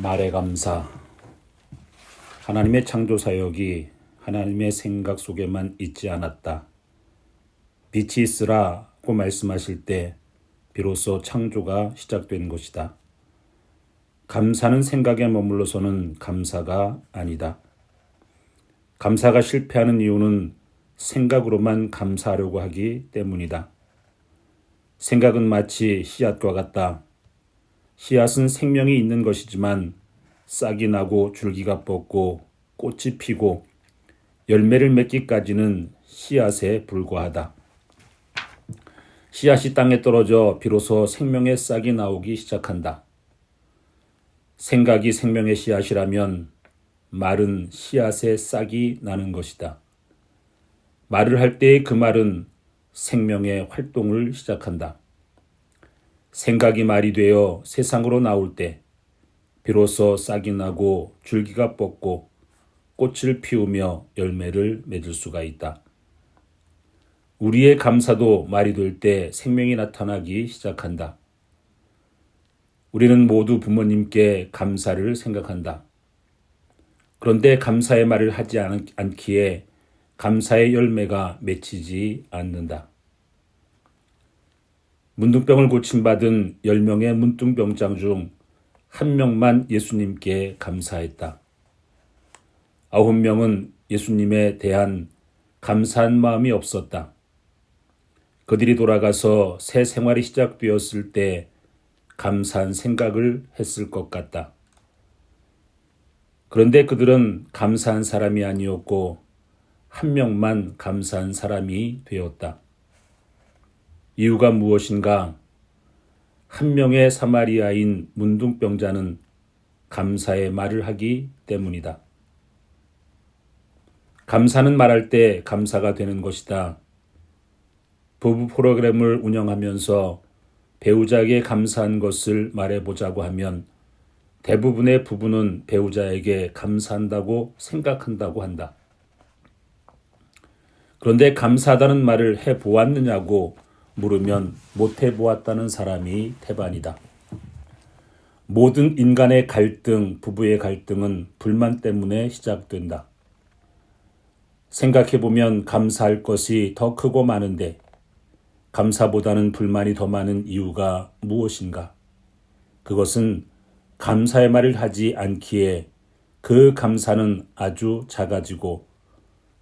말의 감사. 하나님의 창조 사역이 하나님의 생각 속에만 있지 않았다. 빛이 있으라고 말씀하실 때 비로소 창조가 시작된 것이다. 감사는 생각에 머물러서는 감사가 아니다. 감사가 실패하는 이유는 생각으로만 감사하려고 하기 때문이다. 생각은 마치 씨앗과 같다. 씨앗은 생명이 있는 것이지만 싹이 나고 줄기가 뻗고 꽃이 피고 열매를 맺기까지는 씨앗에 불과하다. 씨앗이 땅에 떨어져 비로소 생명의 싹이 나오기 시작한다. 생각이 생명의 씨앗이라면 말은 씨앗의 싹이 나는 것이다. 말을 할 때의 그 말은 생명의 활동을 시작한다. 생각이 말이 되어 세상으로 나올 때 비로소 싹이 나고 줄기가 뻗고 꽃을 피우며 열매를 맺을 수가 있다. 우리의 감사도 말이 될 때 생명이 나타나기 시작한다. 우리는 모두 부모님께 감사를 생각한다. 그런데 감사의 말을 하지 않기에 감사의 열매가 맺히지 않는다. 문둥병을 고침받은 10명의 문둥병장 중 1명만 예수님께 감사했다. 9명은 예수님에 대한 감사한 마음이 없었다. 그들이 돌아가서 새 생활이 시작되었을 때 감사한 생각을 했을 것 같다. 그런데 그들은 감사한 사람이 아니었고 1명만 감사한 사람이 되었다. 이유가 무엇인가? 1명의 사마리아인 문둥병자는 감사의 말을 하기 때문이다. 감사는 말할 때 감사가 되는 것이다. 부부 프로그램을 운영하면서 배우자에게 감사한 것을 말해보자고 하면 대부분의 부부는 배우자에게 감사한다고 생각한다고 한다. 그런데 감사하다는 말을 해보았느냐고 물으면 못해보았다는 사람이 태반이다. 모든 인간의 갈등, 부부의 갈등은 불만 때문에 시작된다. 생각해보면 감사할 것이 더 크고 많은데 감사보다는 불만이 더 많은 이유가 무엇인가? 그것은 감사의 말을 하지 않기에 그 감사는 아주 작아지고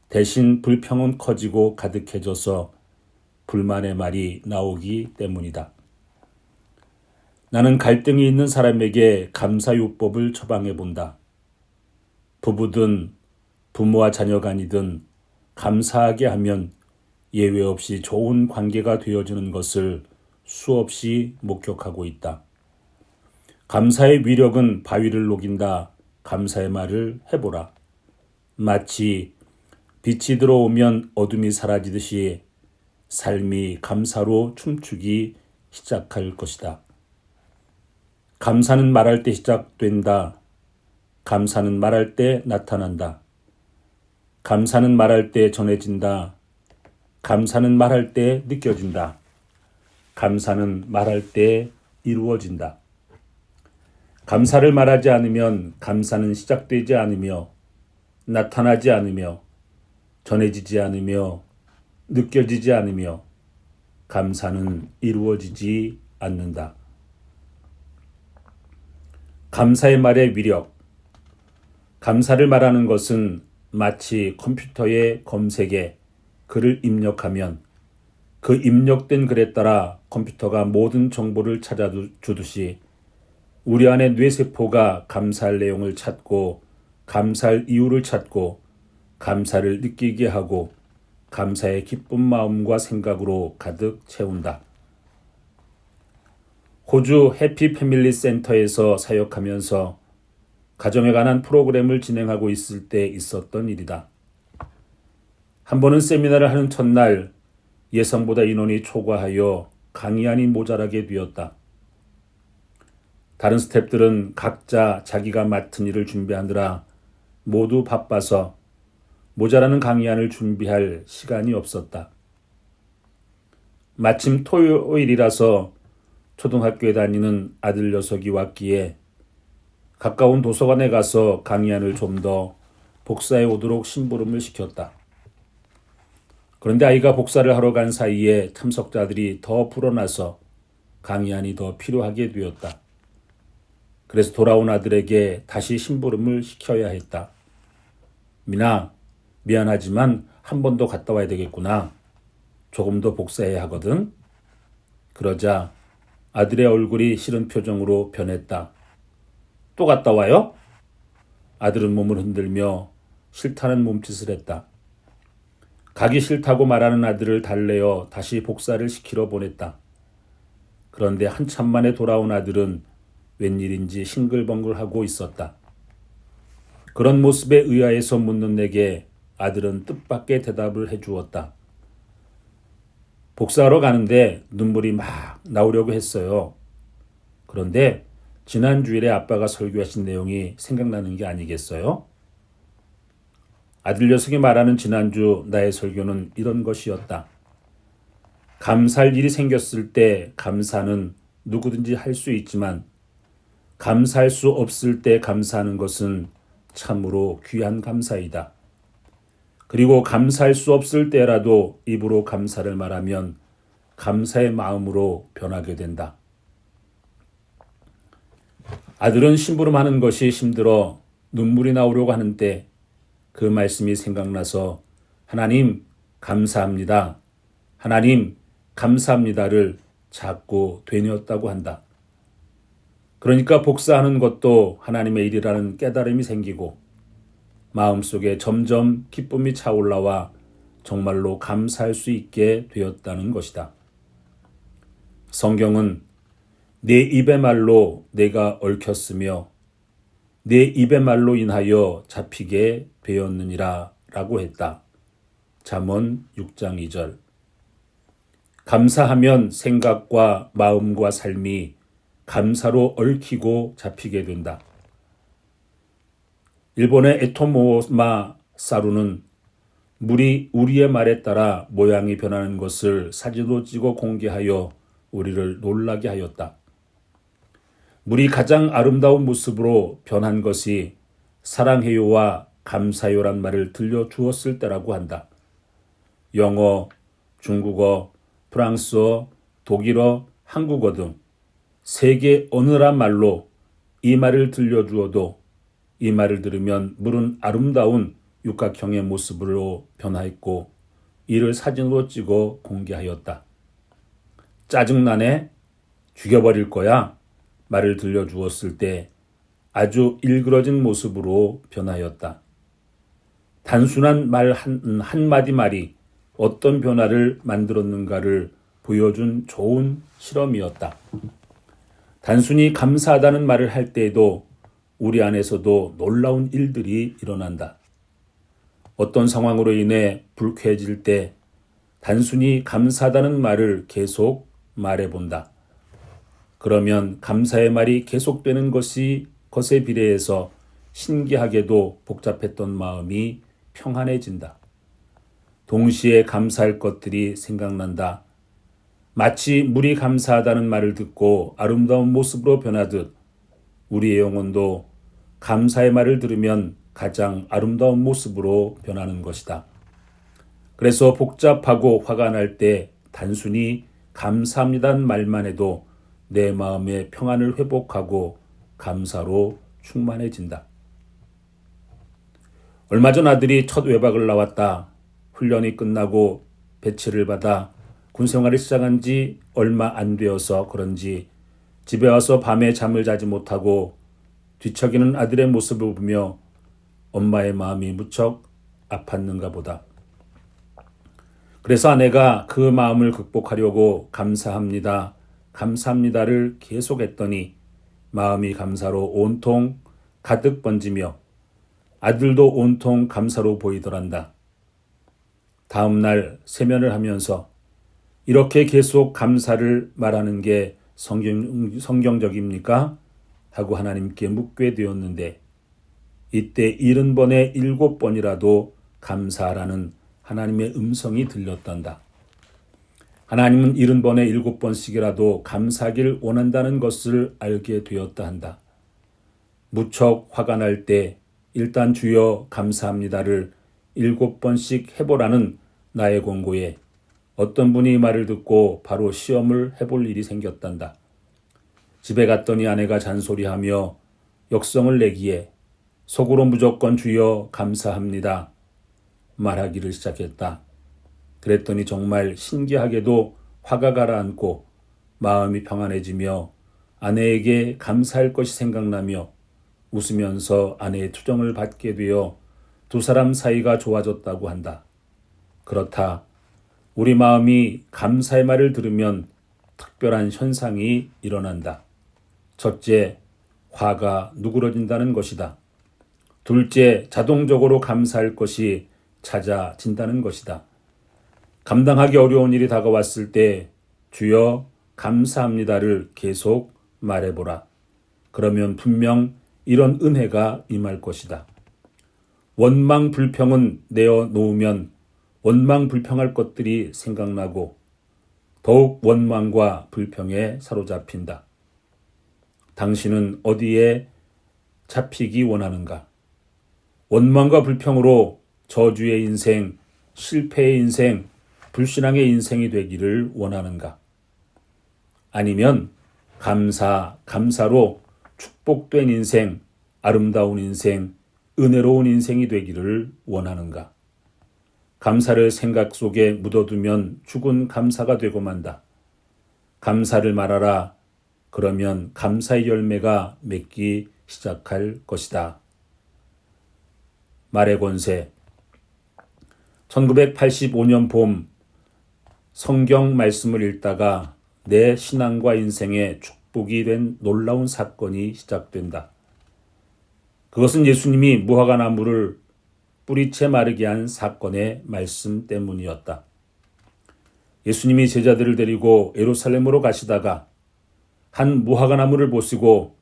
대신 불평은 커지고 가득해져서 불만의 말이 나오기 때문이다. 나는 갈등이 있는 사람에게 감사요법을 처방해 본다. 부부든 부모와 자녀 간이든 감사하게 하면 예외 없이 좋은 관계가 되어지는 것을 수없이 목격하고 있다. 감사의 위력은 바위를 녹인다. 감사의 말을 해보라. 마치 빛이 들어오면 어둠이 사라지듯이 삶이 감사로 춤추기 시작할 것이다. 감사는 말할 때 시작된다. 감사는 말할 때 나타난다. 감사는 말할 때 전해진다. 감사는 말할 때 느껴진다. 감사는 말할 때 이루어진다. 감사를 말하지 않으면 감사는 시작되지 않으며 나타나지 않으며 전해지지 않으며 느껴지지 않으며 감사는 이루어지지 않는다. 감사의 말의 위력. 감사를 말하는 것은 마치 컴퓨터의 검색에 글을 입력하면 그 입력된 글에 따라 컴퓨터가 모든 정보를 찾아주듯이 우리 안의 뇌세포가 감사할 내용을 찾고 감사할 이유를 찾고 감사를 느끼게 하고 감사의 기쁜 마음과 생각으로 가득 채운다. 호주 해피 패밀리 센터에서 사역하면서 가정에 관한 프로그램을 진행하고 있을 때 있었던 일이다. 한 번은 세미나를 하는 첫날 예상보다 인원이 초과하여 강의안이 모자라게 되었다. 다른 스태프들은 각자 자기가 맡은 일을 준비하느라 모두 바빠서 모자라는 강의안을 준비할 시간이 없었다. 마침 토요일이라서 초등학교에 다니는 아들 녀석이 왔기에 가까운 도서관에 가서 강의안을 좀 더 복사해 오도록 심부름을 시켰다. 그런데 아이가 복사를 하러 간 사이에 참석자들이 더 불어나서 강의안이 더 필요하게 되었다. 그래서 돌아온 아들에게 다시 심부름을 시켜야 했다. 미나, 미안하지만 한 번 더 갔다 와야 되겠구나. 조금 더 복사해야 하거든. 그러자 아들의 얼굴이 싫은 표정으로 변했다. 또 갔다 와요? 아들은 몸을 흔들며 싫다는 몸짓을 했다. 가기 싫다고 말하는 아들을 달래어 다시 복사를 시키러 보냈다. 그런데 한참 만에 돌아온 아들은 웬일인지 싱글벙글하고 있었다. 그런 모습에 의아해서 묻는 내게 아들은 뜻밖의 대답을 해주었다. 복사하러 가는데 눈물이 막 나오려고 했어요. 그런데 지난 주일에 아빠가 설교하신 내용이 생각나는 게 아니겠어요? 아들 녀석이 말하는 지난주 나의 설교는 이런 것이었다. 감사할 일이 생겼을 때 감사는 누구든지 할 수 있지만 감사할 수 없을 때 감사하는 것은 참으로 귀한 감사이다. 그리고 감사할 수 없을 때라도 입으로 감사를 말하면 감사의 마음으로 변하게 된다. 아들은 심부름하는 것이 힘들어 눈물이 나오려고 하는 때 그 말씀이 생각나서 하나님 감사합니다. 하나님 감사합니다를 자꾸 되뇌었다고 한다. 그러니까 복사하는 것도 하나님의 일이라는 깨달음이 생기고 마음속에 점점 기쁨이 차올라와 정말로 감사할 수 있게 되었다는 것이다. 성경은 내 입의 말로 내가 얽혔으며 내 입의 말로 인하여 잡히게 되었느니라 라고 했다. 잠언 6장 2절. 감사하면 생각과 마음과 삶이 감사로 얽히고 잡히게 된다. 일본의 에토모마 사루는 물이 우리의 말에 따라 모양이 변하는 것을 사진으로 찍어 공개하여 우리를 놀라게 하였다. 물이 가장 아름다운 모습으로 변한 것이 사랑해요와 감사요란 말을 들려주었을 때라고 한다. 영어, 중국어, 프랑스어, 독일어, 한국어 등 세계 어느 나라 말로 이 말을 들려주어도 이 말을 들으면 물은 아름다운 육각형의 모습으로 변화했고 이를 사진으로 찍어 공개하였다. 짜증나네? 죽여버릴 거야? 말을 들려주었을 때 아주 일그러진 모습으로 변하였다. 단순한 말 한마디 말이 어떤 변화를 만들었는가를 보여준 좋은 실험이었다. 단순히 감사하다는 말을 할 때에도 우리 안에서도 놀라운 일들이 일어난다. 어떤 상황으로 인해 불쾌해질 때 단순히 감사하다는 말을 계속 말해본다. 그러면 감사의 말이 계속되는 것에 비례해서 신기하게도 복잡했던 마음이 평안해진다. 동시에 감사할 것들이 생각난다. 마치 물이 감사하다는 말을 듣고 아름다운 모습으로 변하듯 우리의 영혼도 감사의 말을 들으면 가장 아름다운 모습으로 변하는 것이다. 그래서 복잡하고 화가 날 때 단순히 감사합니다는 말만 해도 내 마음의 평안을 회복하고 감사로 충만해진다. 얼마 전 아들이 첫 외박을 나왔다. 훈련이 끝나고 배치를 받아 군생활을 시작한 지 얼마 안 되어서 그런지 집에 와서 밤에 잠을 자지 못하고 뒤척이는 아들의 모습을 보며 엄마의 마음이 무척 아팠는가 보다. 그래서 아내가 그 마음을 극복하려고 감사합니다, 감사합니다를 계속했더니 마음이 감사로 온통 가득 번지며 아들도 온통 감사로 보이더란다. 다음 날 세면을 하면서 이렇게 계속 감사를 말하는 게 성경적입니까? 하고 하나님께 묻게 되었는데 이때 70번에 7번이라도 감사하라는 하나님의 음성이 들렸단다. 하나님은 70번에 7번씩이라도 감사하길 원한다는 것을 알게 되었다 한다. 무척 화가 날 때 일단 주여 감사합니다를 7번씩 해보라는 나의 권고에 어떤 분이 말을 듣고 바로 시험을 해볼 일이 생겼단다. 집에 갔더니 아내가 잔소리하며 역성을 내기에 속으로 무조건 주여 감사합니다 말하기를 시작했다. 그랬더니 정말 신기하게도 화가 가라앉고 마음이 평안해지며 아내에게 감사할 것이 생각나며 웃으면서 아내의 투정을 받게 되어 두 사람 사이가 좋아졌다고 한다. 그렇다. 우리 마음이 감사의 말을 들으면 특별한 현상이 일어난다. 첫째, 화가 누그러진다는 것이다. 둘째, 자동적으로 감사할 것이 찾아진다는 것이다. 감당하기 어려운 일이 다가왔을 때 주여 감사합니다를 계속 말해보라. 그러면 분명 이런 은혜가 임할 것이다. 원망 불평은 내어놓으면 원망 불평할 것들이 생각나고 더욱 원망과 불평에 사로잡힌다. 당신은 어디에 잡히기 원하는가? 원망과 불평으로 저주의 인생, 실패의 인생, 불신앙의 인생이 되기를 원하는가? 아니면 감사로 축복된 인생, 아름다운 인생, 은혜로운 인생이 되기를 원하는가? 감사를 생각 속에 묻어두면 죽은 감사가 되고 만다. 감사를 말하라. 그러면 감사의 열매가 맺기 시작할 것이다. 말의 권세. 1985년 봄 성경 말씀을 읽다가 내 신앙과 인생에 축복이 된 놀라운 사건이 시작된다. 그것은 예수님이 무화과 나무를 뿌리채 마르게 한 사건의 말씀 때문이었다. 예수님이 제자들을 데리고 예루살렘으로 가시다가 한 무화과 나무를 보시고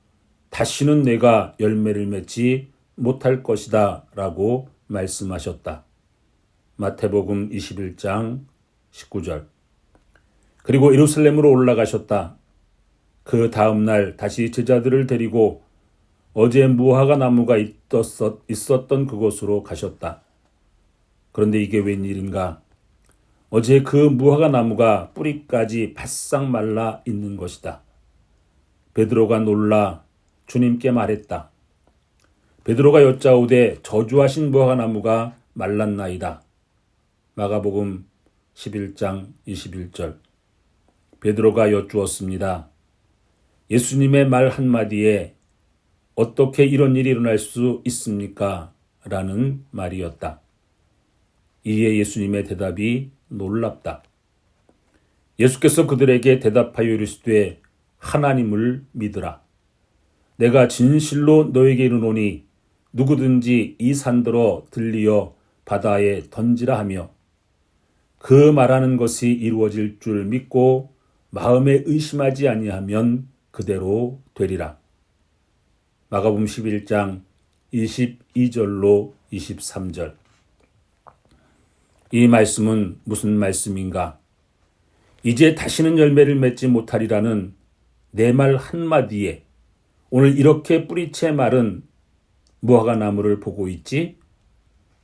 다시는 내가 열매를 맺지 못할 것이다 라고 말씀하셨다. 마태복음 21장 19절. 그리고 예루살렘으로 올라가셨다. 그 다음 날 다시 제자들을 데리고 어제 무화과 나무가 있었던 그곳으로 가셨다. 그런데 이게 웬일인가? 어제 그 무화과 나무가 뿌리까지 바싹 말라 있는 것이다. 베드로가 놀라 주님께 말했다. 베드로가 여짜오되 저주하신 무화과 나무가 말랐나이다. 마가복음 11장 21절. 베드로가 여쭈었습니다. 예수님의 말 한마디에 어떻게 이런 일이 일어날 수 있습니까? 라는 말이었다. 이에 예수님의 대답이 놀랍다. 예수께서 그들에게 대답하여 이르시되 하나님을 믿으라. 내가 진실로 너에게 이르노니 누구든지 이 산더러 들리어 바다에 던지라 하며 그 말하는 것이 이루어질 줄 믿고 마음에 의심하지 아니하면 그대로 되리라. 마가복음 11장 22절로 23절. 이 말씀은 무슨 말씀인가? 이제 다시는 열매를 맺지 못하리라는 내 말 한마디에 오늘 이렇게 뿌리채 마른 무화과 나무를 보고 있지?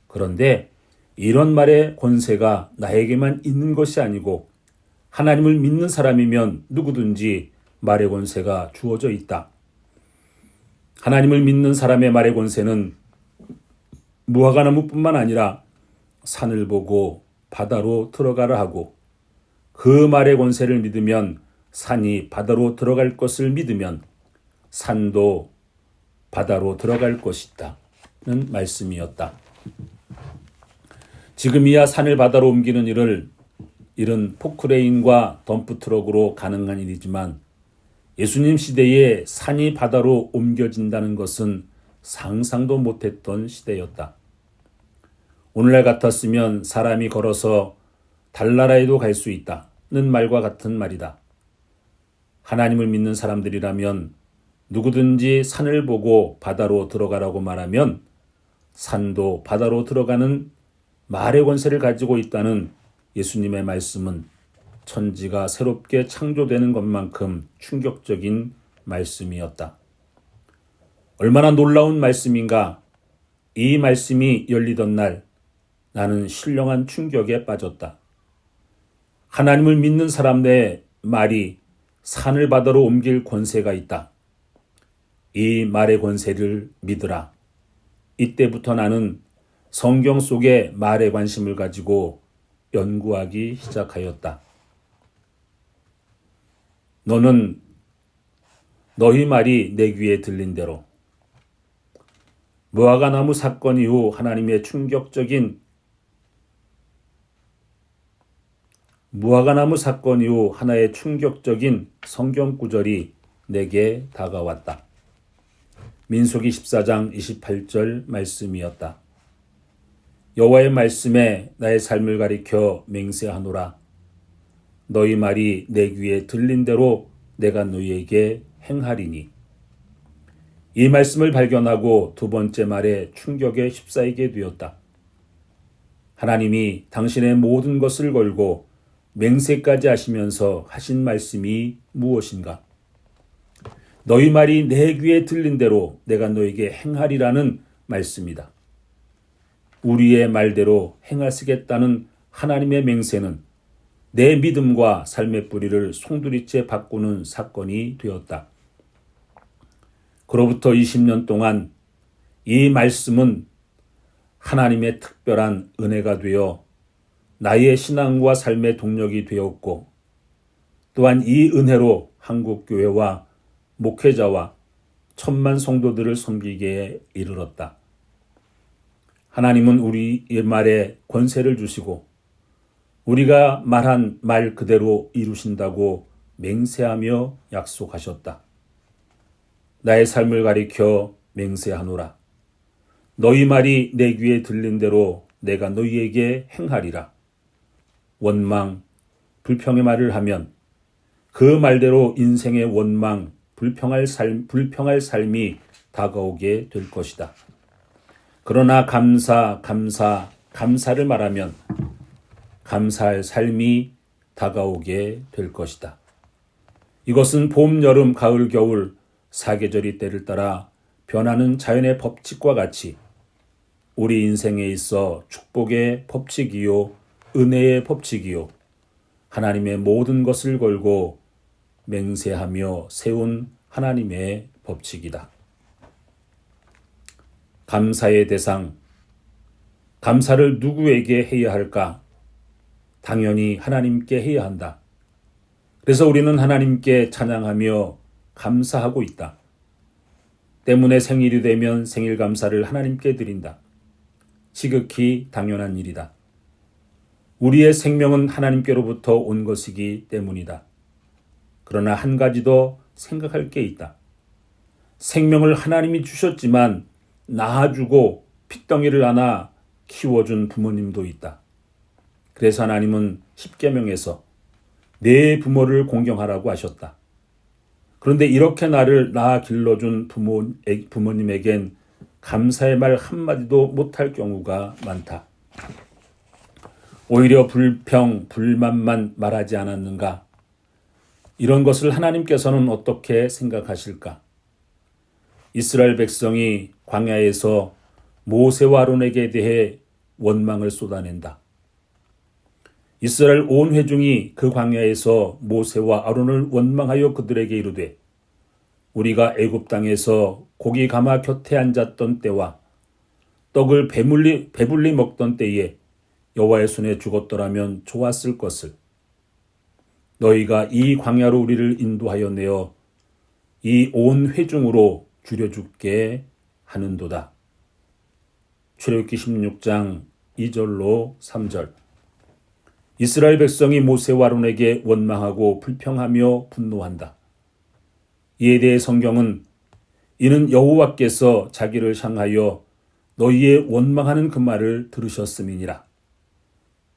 그런데 이런 말의 권세가 나에게만 있는 것이 아니고 하나님을 믿는 사람이면 누구든지 말의 권세가 주어져 있다. 하나님을 믿는 사람의 말의 권세는 무화과 나무뿐만 아니라 산을 보고 바다로 들어가라 하고 그 말의 권세를 믿으면 산이 바다로 들어갈 것을 믿으면 산도 바다로 들어갈 것이다는 말씀이었다. 지금이야 산을 바다로 옮기는 일은 포크레인과 덤프트럭으로 가능한 일이지만 예수님 시대에 산이 바다로 옮겨진다는 것은 상상도 못했던 시대였다. 오늘날 같았으면 사람이 걸어서 달나라에도 갈 수 있다는 말과 같은 말이다. 하나님을 믿는 사람들이라면 누구든지 산을 보고 바다로 들어가라고 말하면 산도 바다로 들어가는 말의 권세를 가지고 있다는 예수님의 말씀은 천지가 새롭게 창조되는 것만큼 충격적인 말씀이었다. 얼마나 놀라운 말씀인가. 이 말씀이 열리던 날 나는 신령한 충격에 빠졌다. 하나님을 믿는 사람들의 말이 산을 바다로 옮길 권세가 있다. 이 말의 권세를 믿으라. 이때부터 나는 성경 속의 말에 관심을 가지고 연구하기 시작하였다. 너는 너희 말이 내 귀에 들린 대로 무화과나무 사건 이후 하나님의 충격적인 하나의 충격적인 성경 구절이 내게 다가왔다. 민수기 14장 28절 말씀이었다. 여호와의 말씀에 나의 삶을 가리켜 맹세하노라. 너희 말이 내 귀에 들린 대로 내가 너희에게 행하리니. 이 말씀을 발견하고 두 번째 말에 충격에 휩싸이게 되었다. 하나님이 당신의 모든 것을 걸고 맹세까지 하시면서 하신 말씀이 무엇인가? 너희 말이 내 귀에 들린 대로 내가 너에게 행하리라는 말씀이다. 우리의 말대로 행하시겠다는 하나님의 맹세는 내 믿음과 삶의 뿌리를 송두리째 바꾸는 사건이 되었다. 그로부터 20년 동안 이 말씀은 하나님의 특별한 은혜가 되어 나의 신앙과 삶의 동력이 되었고, 또한 이 은혜로 한국교회와 목회자와 1000만 성도들을 섬기게 이르렀다. 하나님은 우리의 말에 권세를 주시고 우리가 말한 말 그대로 이루신다고 맹세하며 약속하셨다. 나의 삶을 가리켜 맹세하노라. 너희 말이 내 귀에 들린 대로 내가 너희에게 행하리라. 원망, 불평의 말을 하면 그 말대로 인생의 원망, 불평할 삶이 다가오게 될 것이다. 그러나 감사를 말하면 감사할 삶이 다가오게 될 것이다. 이것은 봄, 여름, 가을, 겨울 사계절이 때를 따라 변하는 자연의 법칙과 같이 우리 인생에 있어 축복의 법칙이요, 은혜의 법칙이요, 하나님의 모든 것을 걸고 맹세하며 세운 하나님의 법칙이다. 감사의 대상, 감사를 누구에게 해야 할까? 당연히 하나님께 해야 한다. 그래서 우리는 하나님께 찬양하며 감사하고 있다. 때문에 생일이 되면 생일 감사를 하나님께 드린다. 지극히 당연한 일이다. 우리의 생명은 하나님께로부터 온 것이기 때문이다. 그러나 한 가지 더 생각할 게 있다. 생명을 하나님이 주셨지만 낳아주고 핏덩이를 안아 키워준 부모님도 있다. 그래서 하나님은 십계명에서 내 부모를 공경하라고 하셨다. 그런데 이렇게 나를 낳아 길러준 부모님에겐 감사의 말 한마디도 못할 경우가 많다. 오히려 불평, 불만만 말하지 않았는가? 이런 것을 하나님께서는 어떻게 생각하실까? 이스라엘 백성이 광야에서 모세와 아론에게 대해 원망을 쏟아낸다. 이스라엘 온 회중이 그 광야에서 모세와 아론을 원망하여 그들에게 이르되, 우리가 애굽 땅에서 고기 가마 곁에 앉았던 때와 떡을 배불리 먹던 때에 여호와의 손에 죽었더라면 좋았을 것을. 너희가 이 광야로 우리를 인도하여 내어 이 온 회중으로 줄여 죽게 하는도다. 출애굽기 16장 2절로 3절. 이스라엘 백성이 모세와 아론에게 원망하고 불평하며 분노한다. 이에 대해 성경은 이는 여호와께서 자기를 향하여 너희의 원망하는 그 말을 들으셨음이니라.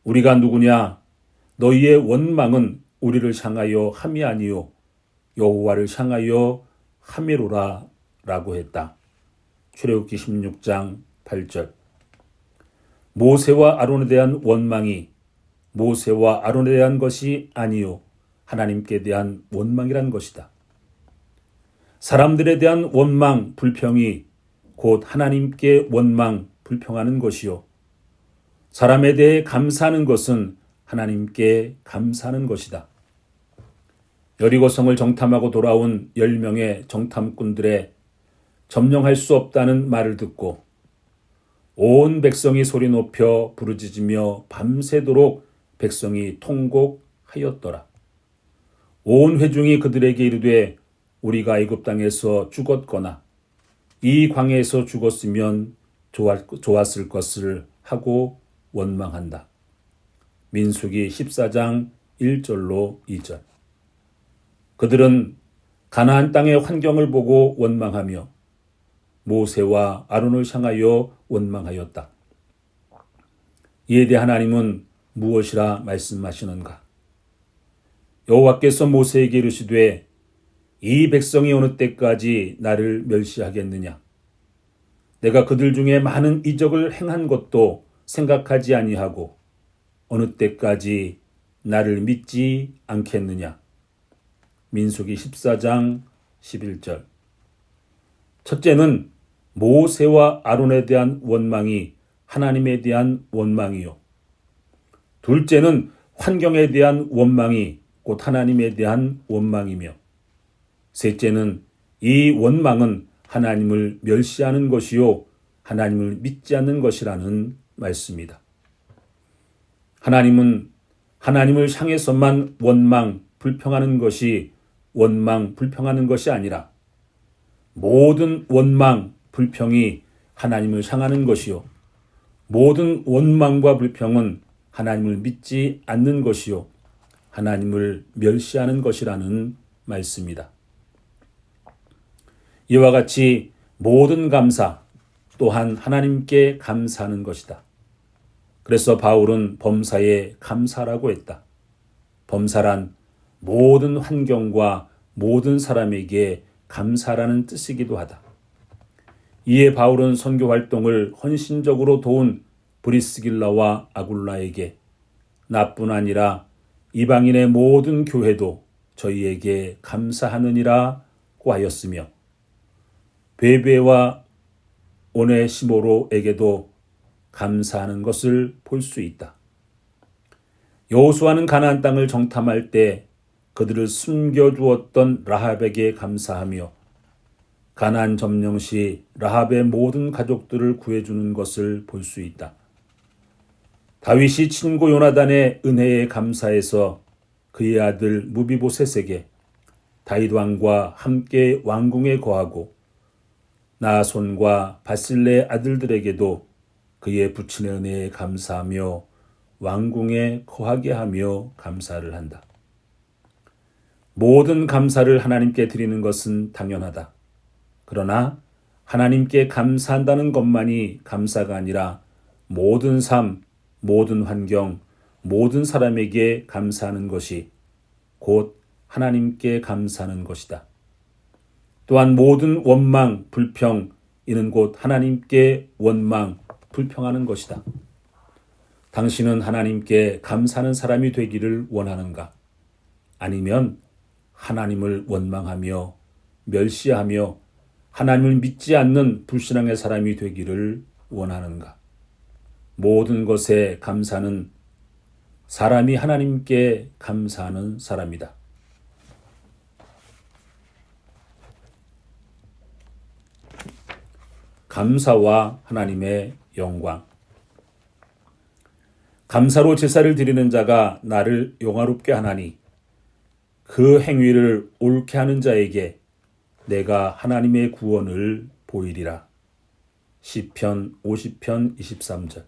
우리가 누구냐? 너희의 원망은 우리를 향하여 함이 아니요 여호와를 향하여 함이로라 라고 했다. 출애굽기 16장 8절. 모세와 아론에 대한 원망이 모세와 아론에 대한 것이 아니요 하나님께 대한 원망이란 것이다. 사람들에 대한 원망, 불평이 곧 하나님께 원망, 불평하는 것이요. 사람에 대해 감사하는 것은 하나님께 감사하는 것이다. 여리고성을 정탐하고 돌아온 10명의 정탐꾼들의 점령할 수 없다는 말을 듣고 온 백성이 소리 높여 부르짖으며 밤새도록 백성이 통곡하였더라. 온 회중이 그들에게 이르되 우리가 애굽 땅에서 죽었거나 이 광야에서 죽었으면 좋았을 것을 하고 원망한다. 민수기 14장 1절로 2절. 그들은 가나안 땅의 환경을 보고 원망하며 모세와 아론을 향하여 원망하였다. 이에 대해 하나님은 무엇이라 말씀하시는가? 여호와께서 모세에게 이르시되 이 백성이 어느 때까지 나를 멸시하겠느냐? 내가 그들 중에 많은 이적을 행한 것도 생각하지 아니하고 어느 때까지 나를 믿지 않겠느냐? 민수기 14장 11절. 첫째는 모세와 아론에 대한 원망이 하나님에 대한 원망이요. 둘째는 환경에 대한 원망이 곧 하나님에 대한 원망이며, 셋째는 이 원망은 하나님을 멸시하는 것이요 하나님을 믿지 않는 것이라는 말씀이다. 하나님은 하나님을 향해서만 원망, 불평하는 것이 원망, 불평하는 것이 아니라 모든 원망, 불평이 하나님을 향하는 것이요 모든 원망과 불평은 하나님을 믿지 않는 것이요 하나님을 멸시하는 것이라는 말씀이다. 이와 같이 모든 감사 또한 하나님께 감사하는 것이다. 그래서 바울은 범사에 감사라고 했다. 범사란 모든 환경과 모든 사람에게 감사라는 뜻이기도 하다. 이에 바울은 선교 활동을 헌신적으로 도운 브리스길라와 아굴라에게 나뿐 아니라 이방인의 모든 교회도 저희에게 감사하느니라고 하였으며 베베와 오네시모로에게도 감사하는 것을 볼 수 있다. 여호수아는 가나안 땅을 정탐할 때 그들을 숨겨주었던 라합에게 감사하며 가나안 점령 시 라합의 모든 가족들을 구해주는 것을 볼 수 있다. 다윗이 친구 요나단의 은혜에 감사해서 그의 아들 무비보셋에게 다윗 왕과 함께 왕궁에 거하고 나손과 바실레의 아들들에게도 그의 부친의 은혜에 감사하며 왕궁에 거하게 하며 감사를 한다. 모든 감사를 하나님께 드리는 것은 당연하다. 그러나 하나님께 감사한다는 것만이 감사가 아니라 모든 삶, 모든 환경, 모든 사람에게 감사하는 것이 곧 하나님께 감사하는 것이다. 또한 모든 원망, 불평, 이는 곧 하나님께 원망, 불평하는 것이다. 당신은 하나님께 감사하는 사람이 되기를 원하는가? 아니면 하나님을 원망하며 멸시하며 하나님을 믿지 않는 불신앙의 사람이 되기를 원하는가? 모든 것에 감사는 사람이 하나님께 감사하는 사람이다. 감사와 하나님의 영광. 감사로 제사를 드리는 자가 나를 영화롭게 하나니 그 행위를 옳게 하는 자에게 내가 하나님의 구원을 보이리라. 시편 50편 23절.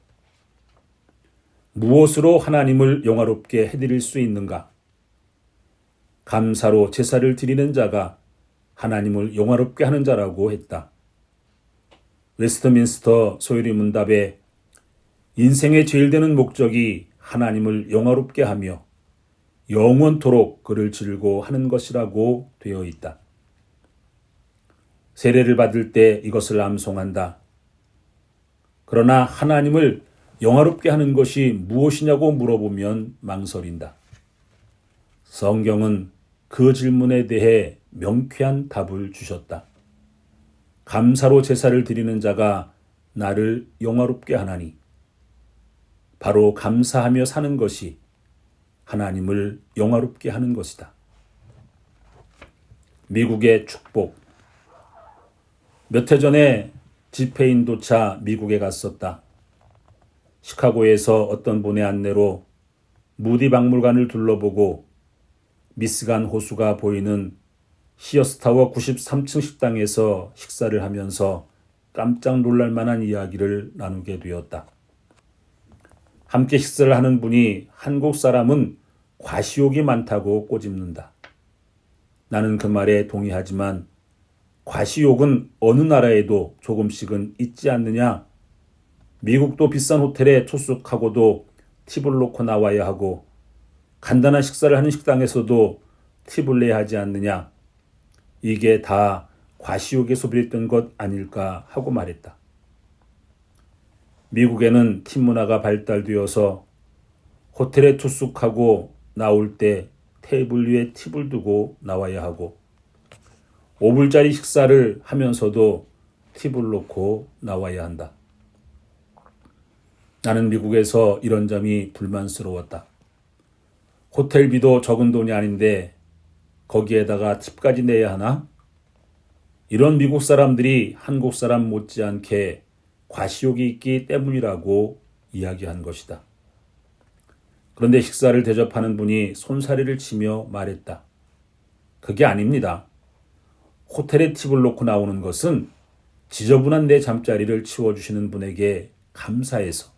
무엇으로 하나님을 영화롭게 해드릴 수 있는가? 감사로 제사를 드리는 자가 하나님을 영화롭게 하는 자라고 했다. 웨스트민스터 소율이 문답에 인생의 제일 되는 목적이 하나님을 영화롭게 하며 영원토록 그를 즐거워하는 것이라고 되어 있다. 세례를 받을 때 이것을 암송한다. 그러나 하나님을 영화롭게 하는 것이 무엇이냐고 물어보면 망설인다. 성경은 그 질문에 대해 명쾌한 답을 주셨다. 감사로 제사를 드리는 자가 나를 영화롭게 하나니 바로 감사하며 사는 것이 하나님을 영화롭게 하는 것이다. 미국의 축복. 몇 해 전에 집회인도차 미국에 갔었다. 시카고에서 어떤 분의 안내로 무디 박물관을 둘러보고 미시간 호수가 보이는 시어스타워 93층 식당에서 식사를 하면서 깜짝 놀랄 만한 이야기를 나누게 되었다. 함께 식사를 하는 분이 한국 사람은 과시욕이 많다고 꼬집는다. 나는 그 말에 동의하지만 과시욕은 어느 나라에도 조금씩은 있지 않느냐? 미국도 비싼 호텔에 투숙하고도 팁을 놓고 나와야 하고 간단한 식사를 하는 식당에서도 팁을 내야 하지 않느냐? 이게 다 과시욕에 소비했던 것 아닐까 하고 말했다. 미국에는 팁 문화가 발달되어서 호텔에 투숙하고 나올 때 테이블 위에 팁을 두고 나와야 하고 5불짜리 식사를 하면서도 팁을 놓고 나와야 한다. 나는 미국에서 이런 점이 불만스러웠다. 호텔비도 적은 돈이 아닌데 거기에다가 팁까지 내야 하나? 이런 미국 사람들이 한국 사람 못지않게 과시욕이 있기 때문이라고 이야기한 것이다. 그런데 식사를 대접하는 분이 손사래를 치며 말했다. 그게 아닙니다. 호텔에 팁을 놓고 나오는 것은 지저분한 내 잠자리를 치워주시는 분에게 감사해서,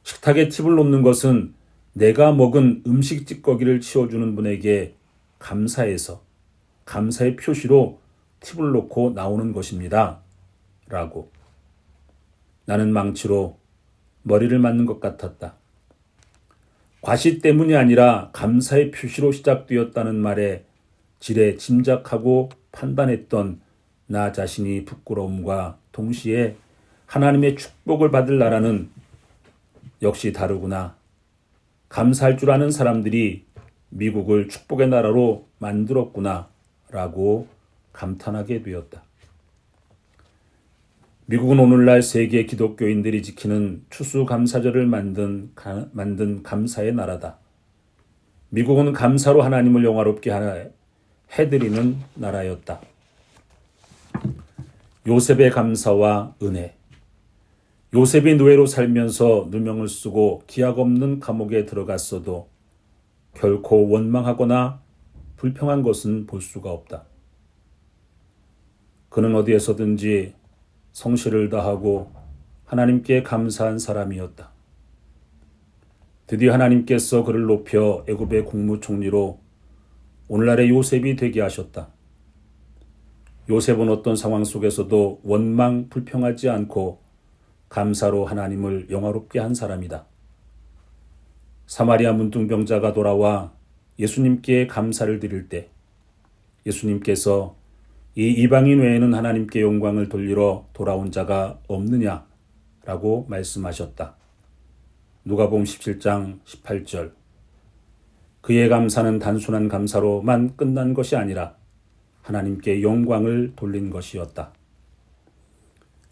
식탁에 팁을 놓는 것은 내가 먹은 음식 찌꺼기를 치워주는 분에게 감사해서 감사의 표시로 팁을 놓고 나오는 것입니다. 라고. 나는 망치로 머리를 맞는 것 같았다. 과시 때문이 아니라 감사의 표시로 시작되었다는 말에 지레 짐작하고 판단했던 나 자신이 부끄러움과 동시에 하나님의 축복을 받을 나라는 역시 다르구나. 감사할 줄 아는 사람들이 미국을 축복의 나라로 만들었구나 라고 감탄하게 되었다. 미국은 오늘날 세계 기독교인들이 지키는 추수감사절을 만든 감사의 나라다. 미국은 감사로 하나님을 영화롭게 해드리는 나라였다. 요셉의 감사와 은혜. 요셉이 노예로 살면서 누명을 쓰고 기약 없는 감옥에 들어갔어도 결코 원망하거나 불평한 것은 볼 수가 없다. 그는 어디에서든지 성실을 다하고 하나님께 감사한 사람이었다. 드디어 하나님께서 그를 높여 애굽의 국무총리로 오늘날의 요셉이 되게 하셨다. 요셉은 어떤 상황 속에서도 원망, 불평하지 않고 감사로 하나님을 영화롭게 한 사람이다. 사마리아 문둥병자가 돌아와 예수님께 감사를 드릴 때 예수님께서 이 이방인 외에는 하나님께 영광을 돌리러 돌아온 자가 없느냐라고 말씀하셨다. 누가복음 17장 18절. 그의 감사는 단순한 감사로만 끝난 것이 아니라 하나님께 영광을 돌린 것이었다.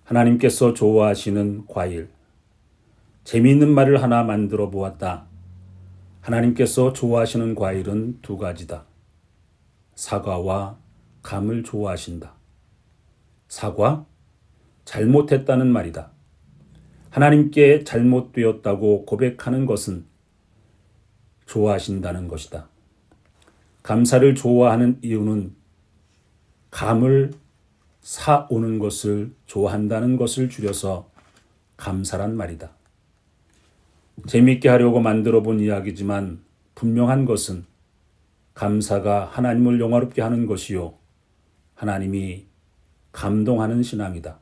하나님께서 좋아하시는 과일. 재미있는 말을 하나 만들어 보았다. 하나님께서 좋아하시는 과일은 두 가지다. 사과와 감을 좋아하신다. 사과? 잘못했다는 말이다. 하나님께 잘못되었다고 고백하는 것은 좋아하신다는 것이다. 감사를 좋아하는 이유는 감을 사오는 것을 좋아한다는 것을 줄여서 감사란 말이다. 재미있게 하려고 만들어 본 이야기지만 분명한 것은 감사가 하나님을 영화롭게 하는 것이요. 하나님이 감동하는 신앙이다.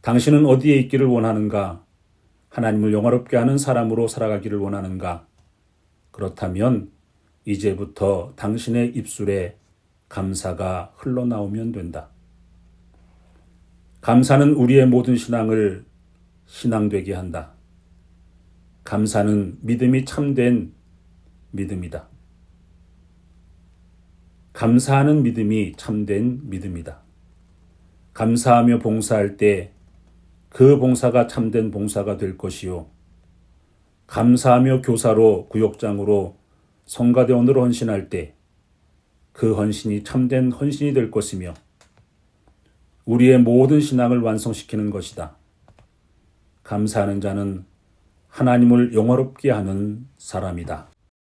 당신은 어디에 있기를 원하는가? 하나님을 영화롭게 하는 사람으로 살아가기를 원하는가? 그렇다면 이제부터 당신의 입술에 감사가 흘러나오면 된다. 감사는 우리의 모든 신앙을 신앙되게 한다. 감사는 믿음이 참된 믿음이다. 감사하는 믿음이 참된 믿음이다. 감사하며 봉사할 때 그 봉사가 참된 봉사가 될 것이요. 감사하며 교사로 구역장으로 성가대원으로 헌신할 때 그 헌신이 참된 헌신이 될 것이며 우리의 모든 신앙을 완성시키는 것이다. 감사하는 자는 하나님을 영화롭게 하는 사람이다.